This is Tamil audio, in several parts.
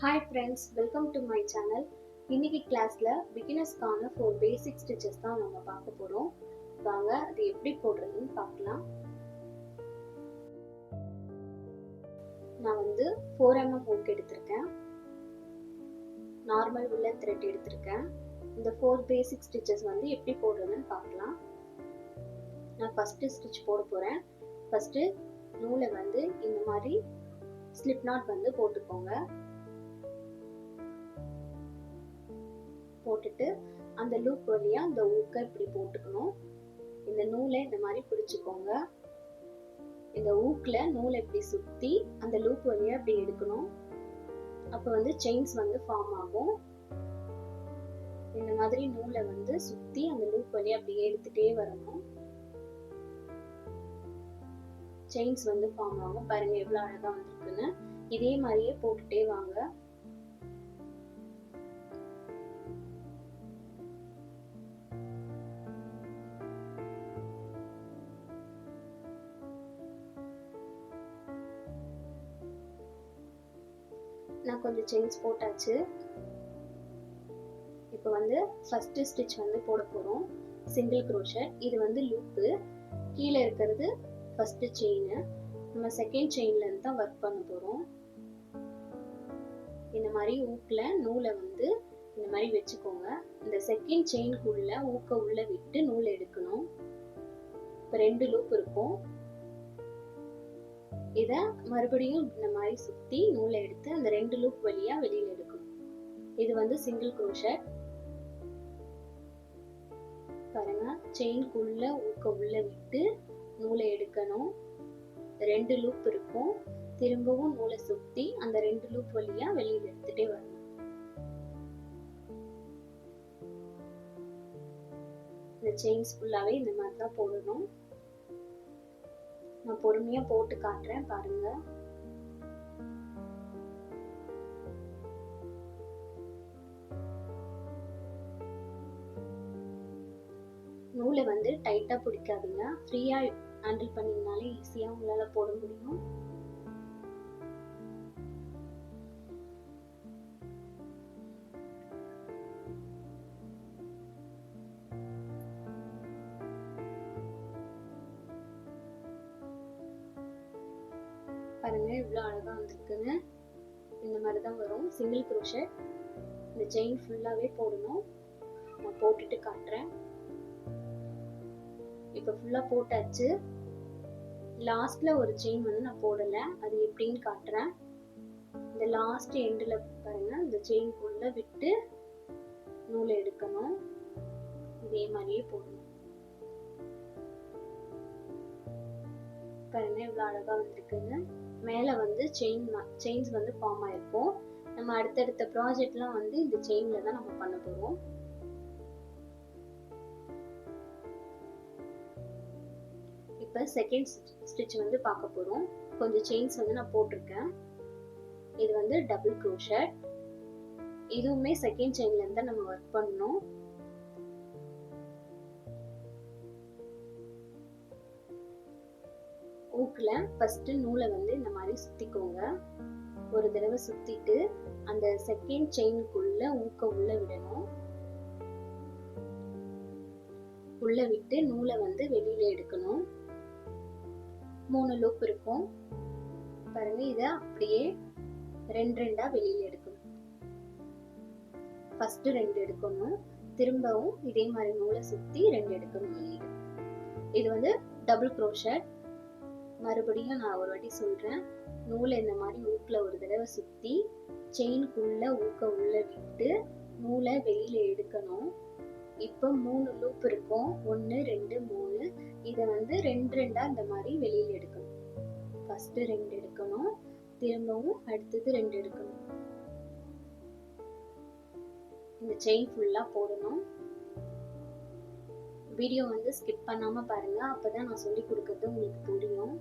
Hi friends, welcome to my channel. இன்னைக்கு கிளாஸ்ல பிகினர்ஸ்க்கான 4 பேசிக் ஸ்டிச்சஸ் தான் நம்ம பார்க்க போறோம். வாங்க அது எப்படி போடுறதுன்னு பார்க்கலாம். நான் 4mm ஹூக் எடுத்திருக்கேன். நார்மல் உல்லன் த்ரெட் எடுத்திருக்கேன். இந்த 4 பேசிக் ஸ்டிச்சஸ் எப்படி போடுறதுன்னு பார்க்கலாம். நான் ஃபர்ஸ்ட் ஸ்டிச் போட போறேன். ஃபர்ஸ்ட் நூலை இந்த மாதிரி ஸ்லிப் நாட் போட்டுக்கோங்க. போட்டுட்டு அந்த லூப் வழியா அந்த ஊக்கை இப்படி போட்டுக்கணும். இந்த நூலை இந்த மாதிரி பிடிச்சுக்கோங்க. இந்த ஊக்ல நூலை இப்படி சுத்தி அந்த லூப் வழியா இப்படி எடுக்கணும். அப்ப செயின்ஸ் ஃபார்ம் ஆகும். இந்த மாதிரி நூலை சுத்தி அந்த லூப் வழியா அப்படியே எடுத்துட்டே வரணும். செயின்ஸ் ஃபார்ம் ஆகும். பாருங்க எவ்வளவு அழகா வந்திருக்குன்னு. இதே மாதிரியே போட்டுட்டே வாங்க. நான் கொஞ்சம் செயின்ஸ் போட்டாச்சு. இப்போ ஃபர்ஸ்ட் ஸ்டிச் போட போறோம். Single crochet. இது லூப்பு. கீழே இருக்கிறது ஃபர்ஸ்ட் செயின். நம்ம செகண்ட் செயின்ல இருந்து தான் வர்க் பண்ண போறோம். இந்த மாதிரி ஊக்ல நூலை இந்த மாதிரி வச்சுக்கோங்க. இந்த செகண்ட் செயின்குள்ள ஊக்க உள்ள விட்டு நூலை எடுக்கணும். இப்போ 2 லூப் இருக்கும். இத மறுபடியும் இந்த மாதிரி சுத்தி நூலை எடுத்து அந்த 2 லூப் வழியா வெளியில எடுக்கணும். இது சிங்கிள் க்ரோஷட். பாருங்க, செயின்குள்ள ஊக்க உள்ள விட்டு நூலை எடுக்கணும். 2 லூப் இருக்கும். திரும்பவும் நூலை சுத்தி அந்த 2 லூப் வழியா வெளியில எடுத்துட்டே வரணும். இந்த செயின்ஸ் ஃபுல்லாவே இந்த மாதிரி தான் போடணும். நான் பொறுமையா போட்டு காட்டுறேன், பாருங்க. நூலை டைட்டா பிடிக்காதீங்க. ஃப்ரீயா ஹேண்டில் பண்ணீங்கனாலே ஈஸியா உங்களால போட முடியும். பாருங்க இவ்வளவு அழகா வந்திருக்குன்னு. இந்த மாதிரி தான் வரும் சிங்கிள் க்ரோஷட். இந்த செயின் ஃபுல்லாவே போடணும். நான் போட்டுட்டு காட்டுறேன். இப்ப ஃபுல்லா போட்டாச்சு. லாஸ்ட்ல ஒரு செயின் நான் போடல. அது எப்படின்னு காட்டுறேன். இந்த லாஸ்ட் எண்ட்ல பாருங்க, இந்த செயின்குள்ள விட்டு நூலை எடுக்கணும். இதே மாதிரியே போடணும். பாருங்க இவ்வளவு அழகா வந்திருக்குன்னு. மேல செயின்ஸ் ஃபார்ம் ஆயிருக்கும். நம்ம அடுத்தடுத்த ப்ராஜெக்ட்லாம் இந்த செயின்ல தான் நம்ம பண்ண போறோம். இப்ப செகண்ட் ஸ்டிச் பார்க்க போறோம். கொஞ்சம் செயின்ஸ் நான் போட்டிருக்கேன். இது டபுள் க்ரோஷட். இதுவுமே செகண்ட் செயின்ல இருந்து தான் நம்ம ஒர்க் பண்ணணும். ஊக்குல ஃபர்ஸ்ட் நூலை இந்த மாதிரி சுத்திக்கோங்க. ஒரு தடவை சுத்திட்டு அந்த செகண்ட் செயினுக்குள்ள ஊக்க உள்ள விடணும். உள்ள விட்டு நூலை வெளியில எடுக்கணும். 3 லூப் இருக்கும். பாருங்க, இத அப்படியே 2 வெளியில எடுக்கணும். ஃபர்ஸ்ட் 2 எடுக்கணும். திரும்பவும் இதே மாதிரி நூலை சுத்தி 2 எடுக்கணும் வெளியில. இது டபுள் க்ரோஷட். மறுபடியும் நான் ஒரு வாட்டி சொல்றேன். நூலை இந்த மாதிரி ஊக்குல ஒரு தடவை சுத்தி செயின்குள்ள ஊக்க உள்ள விட்டு நூலை வெளியில எடுக்கணும். இப்போ 3 லூப் இருக்கும். 1 2 3. இத 2 இந்த மாதிரி வெளியில எடுக்கணும். ஃபர்ஸ்ட் 2 எடுக்கணும். திரும்பவும் அடுத்தது 2 எடுக்கணும். இந்த செயின் ஃபுல்லா போடணும். வீடியோ ஸ்கிப் பண்ணாம பாருங்க. அப்பதான் நான் சொல்லி கொடுக்கிறது உங்களுக்கு புரியும்.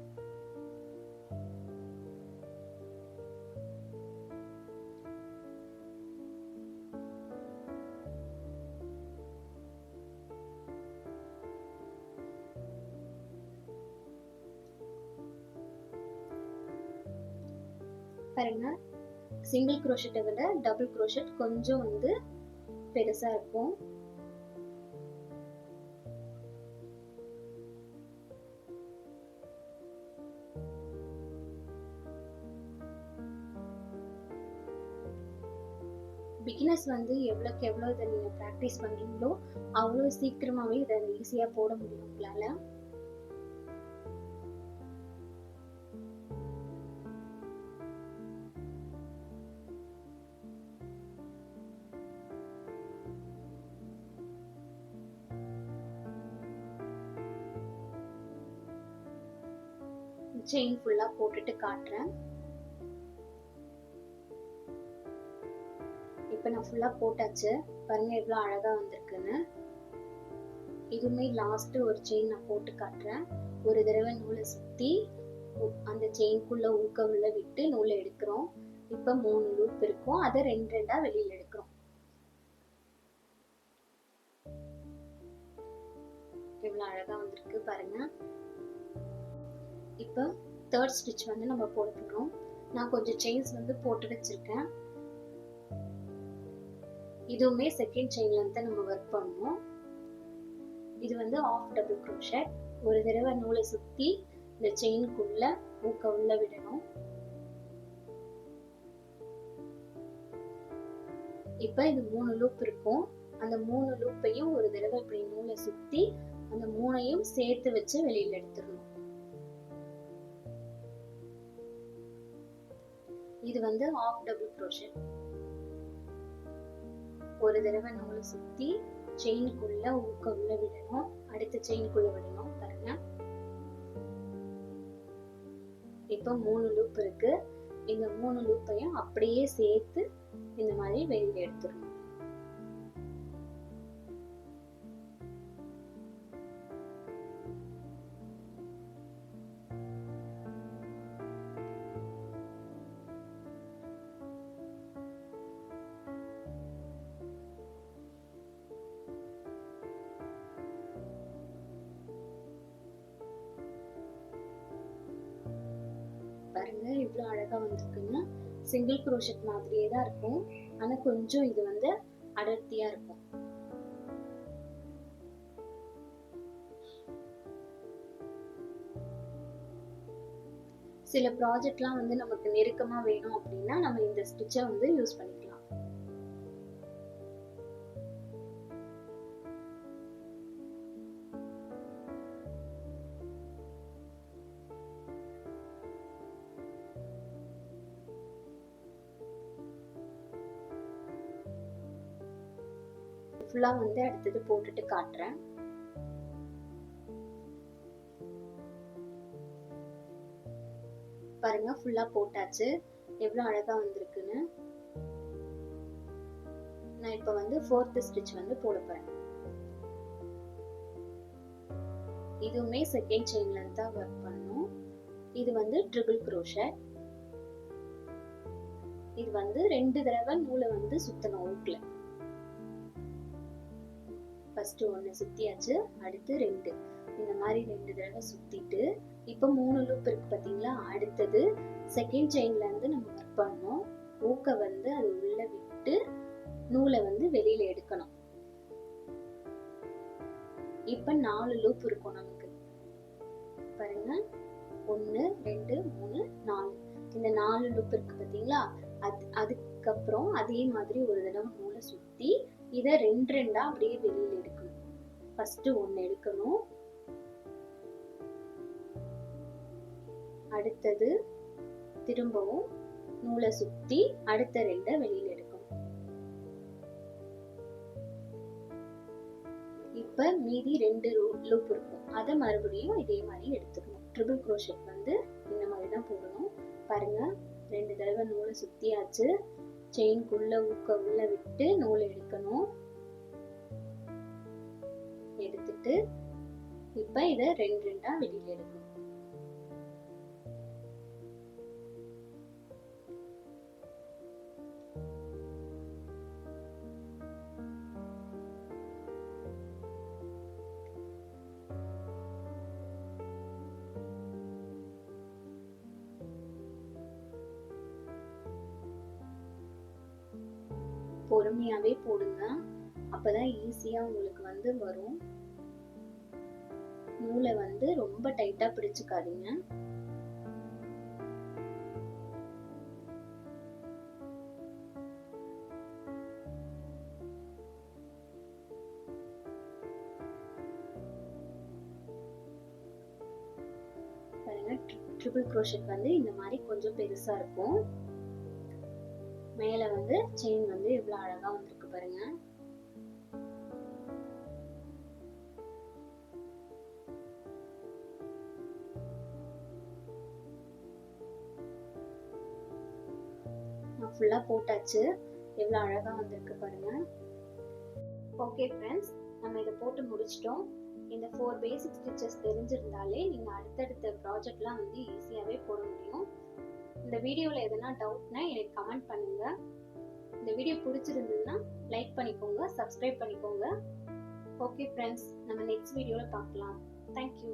பாருங்க, சிங்கிள் க்ரோஷெட்டை விட டபுள் க்ரோஷெட் கொஞ்சம் வந்து பெருசா இருக்கும். பிகினர்ஸ் வந்து எவ்வளோக்கு எவ்வளோ இதை நீங்க ப்ராக்டிஸ் பண்றீங்களோ அவ்வளோ சீக்கிரமாவே இதை ஈஸியா போட முடியும் உங்களால. செயின் ஃபுல்லா போட்டுட்டு காட்டுறேன். இப்ப நான் ஃபுல்லா போட்டாச்சு, பாருங்க எவ்வளவு அழகா வந்திருக்குன்னு. இதுவுமே லாஸ்ட் ஒரு செயின் நான் போட்டு காட்டுறேன். ஒரு தடவை நூலை சுத்தி அந்த செயின்குள்ள ஊக்க உள்ள விட்டு நூலை எடுக்கிறோம். இப்ப 3 லூப் இருக்கும், அதை 2 வெளியில எடுக்கிறோம். எவ்வளவு அழகா வந்திருக்கு பாருங்க. இப்ப தேர்ட் ஸ்டிச் வந்து நம்ம போட போறோம். நான் கொஞ்சம் செயின்ஸ் வந்து போட்டு வச்சிருக்கேன். இதுவுமே செகண்ட் செயின்ல இருந்து நம்ம ஒர்க் பண்ணணும். இது வந்து ஆஃப் டபுள் க்ரோஷெட். ஒரு தடவை நூலை சுத்தி இந்த செயினுக்குள்ள ஊக்க உள்ள விடணும். இப்ப இது 3 லூப் இருக்கும். அந்த 3 லூப்பையும் ஒரு தடவை இப்படி நூலை சுத்தி அந்த 3ஐயும் சேர்த்து வச்சு வெளியில எடுத்துடணும். இது வந்து ஆஃப் டபுள் க்ரோஷெட். ஒரு தடவை நூலை சுத்தி செயினுக்குள்ள ஊக்க உள்ள விடணும், அடுத்த செயினுக்குள்ள விடணும். பாருங்க இப்ப 3 லூப் இருக்கு. இந்த 3 லூப்பையும் அப்படியே சேர்த்து இந்த மாதிரி வெளியில எடுத்துடணும். பாருங்க இவ்வளவு அழகா வந்திருக்குன்னு. சிங்கிள் க்ரோஷெட் மாதிரியே தான் இருக்கும், ஆனா கொஞ்சம் இது வந்து அடர்த்தியா இருக்கும். சில ப்ராஜெக்ட்லாம் வந்து நமக்கு நெருக்கமா வேணும் அப்படின்னா நம்ம இந்த ஸ்டிச்சை வந்து யூஸ் பண்ணிக்கலாம். ஃபுல்லா வந்து அடுத்தது போட்டுட்டு காட்டுறேன். பாருங்க ஃபுல்லா போட்டாச்சு, எவ்வளவு அழகா வந்திருக்குன்னு. நான் இப்ப வந்து 4th ஸ்டிச் வந்து போட போறேன். இதுவுமே செகண்ட் செயின்ல இருந்து தான் ஒர்க் பண்ணணும். இது வந்து ட்ரிபிள் க்ரோஷெட். இது வந்து 2 தடவை நூலை வந்து சுத்தணும் ஊக்குல. ஃபர்ஸ்ட் 1 சுத்தியாச்சு, அடுத்து 2. இந்த மாதிரி 2 தடவை சுத்திட்டு இப்ப 3 லூப் இருக்கு பாத்தீங்களா. அடுத்தது செகண்ட் செயின்ல இருந்து நம்ம ஒர்க் பண்ணோம். ஊக்க வந்து அது உள்ள விட்டு நூலை வந்து வெளியில எடுக்கணும். இப்ப 4 லூப் இருக்கும் நமக்கு. பாருங்க 1 2 3 4. இந்த 4 லூப் இருக்கு பாத்தீங்களா. அதுக்கப்புறம் அதே மாதிரி ஒரு தடவை நூலை சுத்தி இத 2 அப்படியே வெளியில எடுக்கணும். ஃபர்ஸ்ட் 1 எடுக்கணும், அடுத்தது திரும்பவும் நூலை சுத்தி அடுத்த 2 வெளியில எடுக்கணும். இப்ப மீதி 2 லூப் இருக்கும், அதை மறுபடியும் இதே மாதிரி எடுத்துக்கணும். ட்ரிபிள் க்ரோஷெட் வந்து இந்த மாதிரி தான் போடணும். பாருங்க 2 தடவை நூலை சுத்தியாச்சு, செயின்குள்ள ஊக்க உள்ள விட்டு நூலை எடுக்கணும். எடுத்துட்டு இப்ப இத 2 வெளியில எடுக்கணும். பொறுமையாவே போடுங்க, அப்பதான் ஈஸியா உங்களுக்கு வந்து வரும். நூலை வந்து ரொம்ப டைட்டா பிடிச்சுக்காதீங்க. பாருங்க, ட்ரிபிள் க்ரோஷெட் வந்து இந்த மாதிரி கொஞ்சம் பெருசா இருக்கும். மேல வந்து செயின் வந்து எவ்வளவு அழகா வந்திருக்கு பாருங்க. நான் ஃபுல்லா போட்டாச்சு, எவ்வளவு அழகா வந்திருக்கு பாருங்க. ஓகே ஃப்ரெண்ட்ஸ், நம்ம இதை போட்டு முடிச்சிட்டோம். இந்த 4 பேசிக் ஸ்டிச்சஸ் தெரிஞ்சிருந்தாலே நீங்க அடுத்தடுத்த ப்ராஜெக்ட்லாம் வந்து ஈஸியாவே போட முடியும். இந்த வீடியோல எதனா டவுட்னா எனக்கு கமெண்ட் பண்ணுங்க. இந்த வீடியோ பிடிச்சிருந்ததுன்னா லைக் பண்ணிக்கோங்க, சப்ஸ்கிரைப் பண்ணிக்கோங்க. ஓகே ஃப்ரெண்ட்ஸ், நம்ம நெக்ஸ்ட் வீடியோல பார்க்கலாம். தேங்க்யூ.